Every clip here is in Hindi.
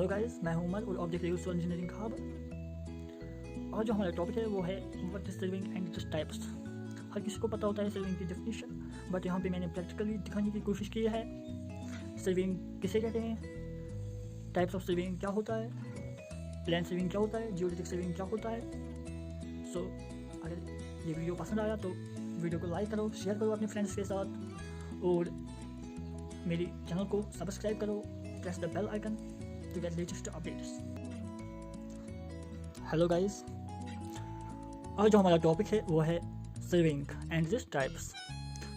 हेलो गाइस, मैं हूं उमर और आप देख रहे हो सोल इंजीनियरिंग हब। और जो हमारा टॉपिक है वो है what is surveying and its types. हर किसी को पता होता है सर्विंग की डेफिनेशन, बट यहाँ पे मैंने प्रैक्टिकली दिखाने की कोशिश की है सर्विंग किसे कहते हैं, टाइप्स ऑफ सर्विंग क्या होता है, प्लान सर्विंग क्या होता है, जियोडेटिक सर्विंग क्या होता है। सो अगर ये वीडियो पसंद आया तो वीडियो को लाइक करो, शेयर करो अपने फ्रेंड्स के साथ और मेरी चैनल को सब्सक्राइब करो, press the bell icon to get latest updates. Hello guys, आज जो हमारा टॉपिक है वो है surveying and this types.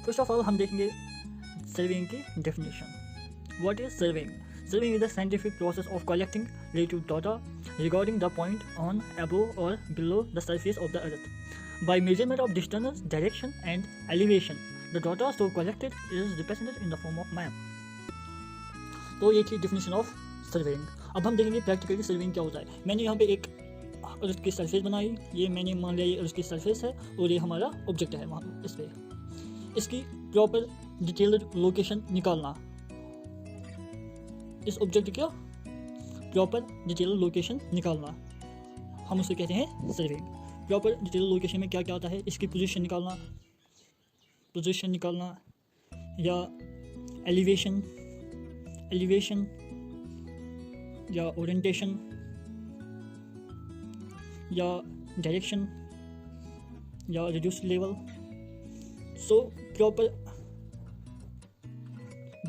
First of all हम देखेंगे सर्विंग की definition. What is surveying? Surveying is the scientific process of collecting relative data regarding the point on, above or below the surface of the earth by measurement of distance, direction and elevation. The data so collected is represented in the form of map. तो ये थी डेफिनेशन ऑफ सर्विंग। अब हम देखेंगे प्रैक्टिकली सर्विंग क्या होता है। मैंने यहाँ पे एक अर्थ की सरफेस बनाई, ये मैंने मान लिया ये अर्थ की सरफेस है और ये हमारा ऑब्जेक्ट है वहाँ इस पर। इसकी प्रॉपर डिटेल्ड लोकेशन निकालना, इस ऑब्जेक्ट का प्रॉपर डिटेल्ड लोकेशन निकालना, हम उसे कहते हैं सर्विंग। प्रॉपर डिटेल्ड लोकेशन में क्या क्या आता है, इसकी पोजीशन निकालना या एलिवेशन या ओरिएंटेशन या डायरेक्शन या reduce level. So proper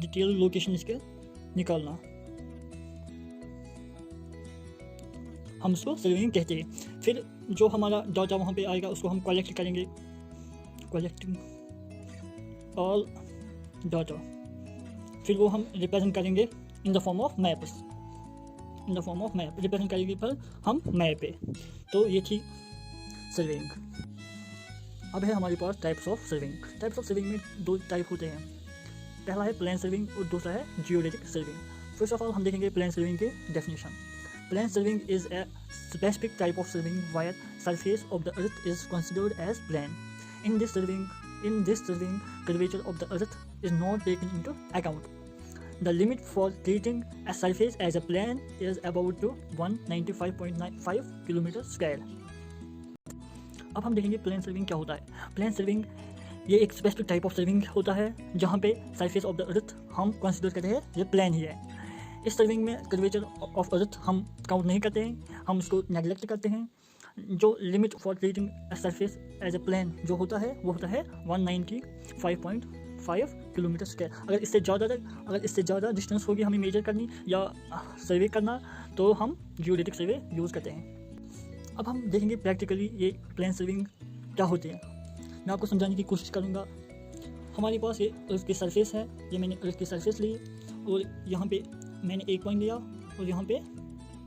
detail location इसके निकालना, हम उसको सर्विंग कहते हैं। फिर जो हमारा डाटा वहाँ पे आएगा उसको हम कलेक्ट करेंगे, कलेक्टिंग ऑल डाटा, फिर वो हम रिप्रेजेंट करेंगे in the form of maps, represent करेंगे पर हम मैप पे। तो ये थी सर्विंग। अब है हमारे पास types of surveying. Types of surveying में दो टाइप होते हैं, पहला है प्लान सर्विंग और दूसरा है geodetic surveying. First of all हम देखेंगे प्लान सर्विंग की definition. Plane surveying is a specific type of surveying where surface of the earth is considered as plane. In this surveying curvature of the earth is not taken into account. The limit for treating a surface as a plane is about to 195.95 kilometre square. अब हम देखेंगे प्लेन सर्विंग क्या होता है। प्लेन सर्विंग ये एक स्पेसिफिक टाइप ऑफ सर्विंग होता है जहाँ पे सरफेस ऑफ द अर्थ हम कंसिडर करते हैं ये प्लेन ही है। इस सर्विंग में कर्वेचर ऑफ अर्थ हम काउंट नहीं करते हैं, हम उसको नेगलेक्ट करते हैं। जो limit for treating surface as a plane जो होता है वो होता है 195.5 किलोमीटर स्क्वायर। अगर इससे ज़्यादा डिस्टेंस होगी हमें मेजर करनी या सर्वे करना तो हम जियोडेटिक सर्वे यूज़ करते हैं। अब हम देखेंगे प्रैक्टिकली ये प्लेन सर्विंग क्या होती है। मैं आपको समझाने की कोशिश करूँगा। हमारे पास ये अर्थ की सरफेस है, ये मैंने अर्थ की सरफेस ली और यहाँ पे मैंने एक पॉइंट लिया और यहाँ पे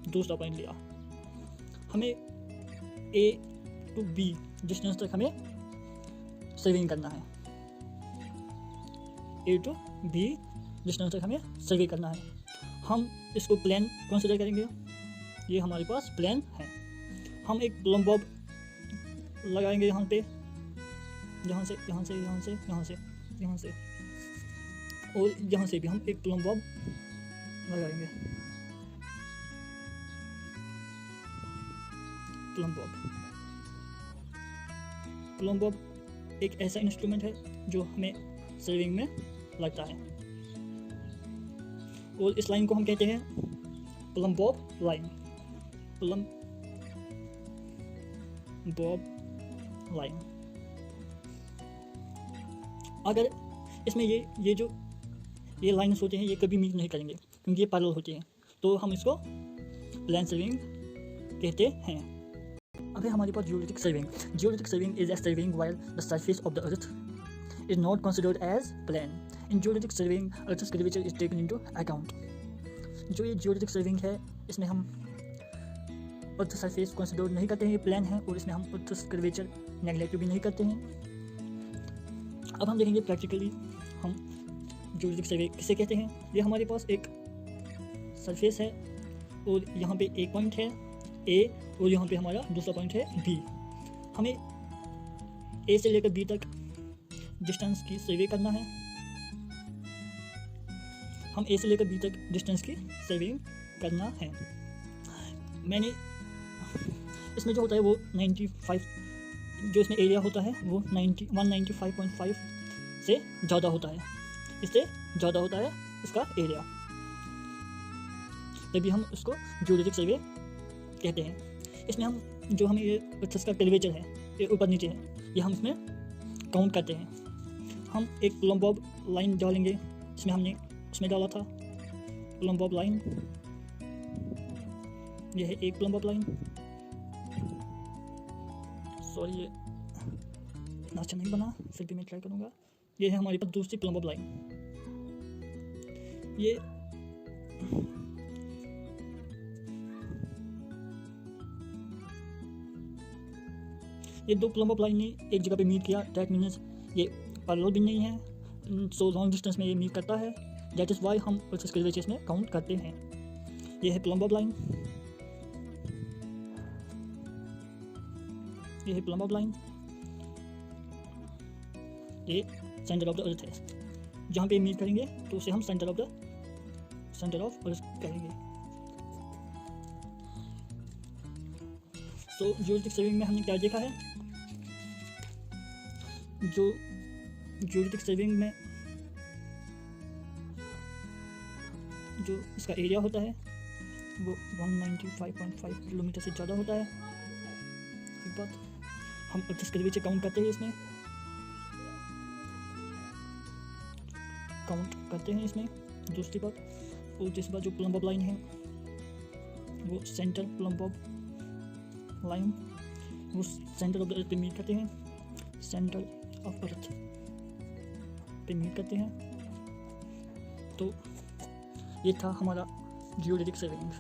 दूसरा पॉइंट लिया। हमें A to B डिस्टेंस तक हमें सर्विंग करना है, A to B डिस्टेंस तक हमें सर्वे करना है। हम इसको प्लेन कंसिडर करेंगे, ये हमारे पास प्लेन है। हम एक प्लम बॉब लगाएंगे यहाँ पे, यहाँ से और यहाँ से भी हम एक प्लम बॉब लगाएंगे। प्लम बॉब एक ऐसा इंस्ट्रूमेंट है जो हमें सर्विंग में लगता है और इस लाइन को हम कहते हैं प्लम बॉब लाइन। अगर इसमें ये लाइन्स होते हैं ये कभी मीट नहीं करेंगे क्योंकि ये पैरेलल होती हैं, तो हम इसको प्लेन सर्विंग कहते हैं। अब है हमारे पास geodetic surveying. Geodetic surveying is a surveying while the surface of the earth is not considered as plane. In geodetic surveying earth's curvature is taken into account. जो ये जियोडेटिक सर्विंग है इसमें हम अर्थ सरफेस कंसिडर नहीं करते हैं, ये प्लेन है और इसमें हम अर्थ's curvature नेगलेक्ट भी नहीं करते हैं। अब हम देखेंगे प्रैक्टिकली हम जियोडेटिक सर्वे किसे कहते हैं। ये हमारे पास एक सरफेस है और यहाँ पे एक पॉइंट है A और यहाँ पे हमारा दूसरा पॉइंट है B। हमें A से लेकर B तक डिस्टेंस की सर्वे करना है। हम A से लेकर B तक डिस्टेंस की सर्वे करना है। मैंने इसमें जो होता है वो 95, जो इसमें एरिया होता है वो 195.5 से ज़्यादा होता है, इससे ज़्यादा होता है इसका एरिया, तभी हम उसको जियोडेसिक सर्वे कहते हैं। इसमें हम जो हमें ये पत्थर का टेलीवेचर है, ये ऊपर नीचे है, ये हम इसमें काउंट करते हैं। हम एक प्लम्बॉब लाइन डालेंगे, इसमें हमने उसमें डाला था प्लम्बॉब लाइन, यह है एक प्लम्बॉब लाइन। सॉरी ये इतना अच्छा नहीं बना, फिर भी मैं ट्राई करूँगा। ये है हमारे पास दूसरी प्लम्बॉब लाइन। ये दो प्लम्बॉब लाइन ने एक जगह पे मीट किया, दैट मीन्स ये पैरेलल भी नहीं है, सो लॉन्ग डिस्टेंस में ये मीट करता है, दैट इज़ वाई हम उसके कर्वेचर में काउंट करते हैं। ये है प्लम्बॉब लाइन, ये है प्लम्बॉब लाइन, ये सेंटर ऑफ द अर्थ है। जहाँ पे मीट करेंगे तो उसे हम सेंटर ऑफ अर्थ कहेंगे। सो जियोडेसिक सर्विंग में हमने क्या देखा है, जो जियोडेसिक सर्विंग में जो इसका एरिया होता है वो 195.5 किलोमीटर से ज़्यादा होता है। एक बात हम 25 कर्वेचर काउंट करते हैं, इसमें काउंट करते हैं इसमें। दूसरी बात, और तीसरी बात, जो प्लम्बॉब लाइन है वो सेंटर प्लम्बॉब लाइन, वो सेंटर ऑफ द अर्थ पे मीट करते हैं, सेंटर ऑफ अर्थ पे मीट करते हैं। तो ये था हमारा जियोडेसिक सर्विंग।